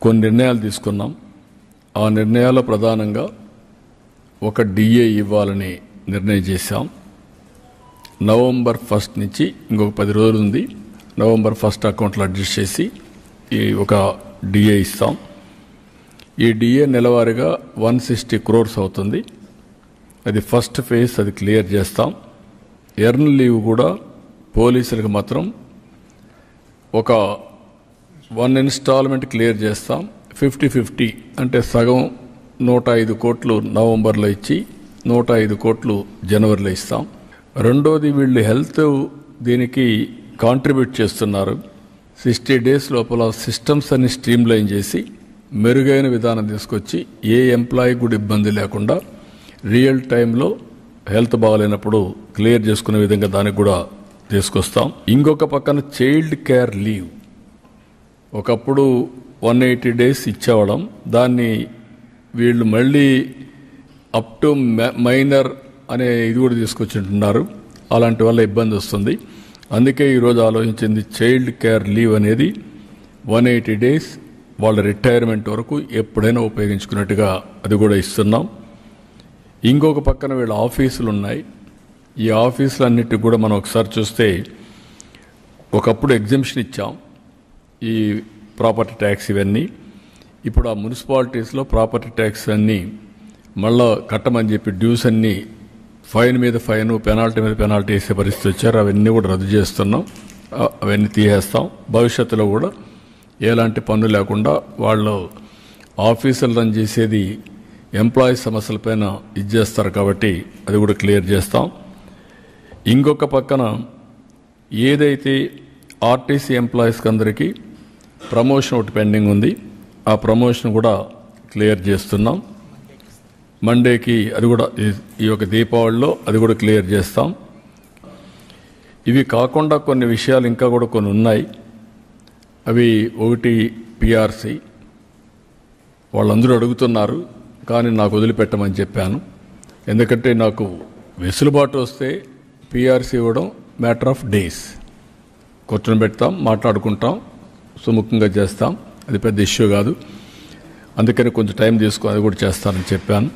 కొన్ని నిర్ణయాలు తీసుకున్నాం. ఆ నిర్ణయాల్లో ప్రధానంగా ఒక డిఏ ఇవ్వాలని నిర్ణయం చేశాం. నవంబర్ 1 నుంచి ఇంకొక 10 రోజులు ఉంది. నవంబర్ 1 అకౌంట్లో అడ్జస్ట్ చేసి ఈ ఒక డిఏ ఇస్తాం. ఈ డిఏ నెలవారీగా 160 crores అవుతుంది. అది ఫస్ట్ ఫేజ్, అది క్లియర్ చేస్తాం. ఎర్న్ లీవ్ కూడా పోలీసులకు మాత్రం ఒక 1 ఇన్స్టాల్మెంట్ క్లియర్ చేస్తాం. 50-50 అంటే సగం 105 కోట్లు నవంబర్లో ఇచ్చి 105 కోట్లు జనవరిలో ఇస్తాం. రెండోది, వీళ్ళు హెల్త్ దీనికి కాంట్రిబ్యూట్ చేస్తున్నారు. 60 days లోపల సిస్టమ్స్ అన్ని స్ట్రీమ్లైన్ చేసి మెరుగైన విధానం తీసుకొచ్చి ఏ ఎంప్లాయీ కూడా ఇబ్బంది లేకుండా రియల్ టైంలో హెల్త్ బాగాలేనప్పుడు క్లియర్ చేసుకునే విధంగా దానికి కూడా తీసుకొస్తాం. ఇంకొక పక్కన చైల్డ్ కేర్ లీవ్ ఒకప్పుడు 180 days ఇచ్చేవాళ్ళం. దాన్ని వీళ్ళు మళ్ళీ అప్ టు మైనర్ అనే ఇది కూడా తీసుకొచ్చింటున్నారు. అలాంటి వల్ల ఇబ్బంది వస్తుంది. అందుకే ఈరోజు ఆలోచించింది చైల్డ్ కేర్ లీవ్ అనేది 180 days వాళ్ళ రిటైర్మెంట్ వరకు ఎప్పుడైనా ఉపయోగించుకున్నట్టుగా అది కూడా ఇస్తున్నాం. ఇంకొక పక్కన వీళ్ళ ఆఫీసులు ఉన్నాయి. ఈ ఆఫీసులన్నిటికి కూడా మనం ఒకసారి చూస్తే ఒకప్పుడు ఎగ్జంప్షన్ ఇచ్చాం ఈ ప్రాపర్టీ ట్యాక్స్ ఇవన్నీ. ఇప్పుడు ఆ మున్సిపాలిటీస్లో ప్రాపర్టీ ట్యాక్స్ అన్నీ మళ్ళా కట్టమని చెప్పి డ్యూస్ అన్నీ ఫైన్ మీద ఫైన్, పెనాల్టీ మీద పెనాల్టీ వేసే పరిస్థితి వచ్చారు. అవన్నీ కూడా రద్దు చేస్తున్నాం. అవన్నీ తీసేస్తాం. భవిష్యత్తులో కూడా ఎలాంటి పన్ను లేకుండా వాళ్ళు ఆఫీసులు రన్ చేసేది ఎంప్లాయీస్ సమస్యలపైన ఇది చేస్తారు కాబట్టి అది కూడా క్లియర్ చేస్తాం. ఇంకొక పక్కన ఏదైతే ఆర్టీసీ ఎంప్లాయీస్కి అందరికీ ప్రమోషన్ ఒకటి పెండింగ్ ఉంది, ఆ ప్రమోషన్ కూడా క్లియర్ చేస్తున్నాం. మండేకి అది కూడా ఈ యొక్క దీపావళిలో అది కూడా క్లియర్ చేస్తాం. ఇవి కాకుండా కొన్ని విషయాలు ఇంకా కూడా కొన్ని ఉన్నాయి. అవి ఒకటి పిఆర్సీ వాళ్ళందరూ అడుగుతున్నారు, కానీ నాకు వదిలిపెట్టమని చెప్పాను. ఎందుకంటే నాకు వెసులుబాటు వస్తే పిఆర్సీ ఇవ్వడం మ్యాటర్ ఆఫ్ డేస్. కూర్చొని పెడతాం, మాట్లాడుకుంటాం, సుముఖంగా చేస్తాం. అది పెద్ద ఇష్యూ కాదు. అందుకని కొంచెం టైం తీసుకొని అది కూడా చేస్తానని చెప్పాను.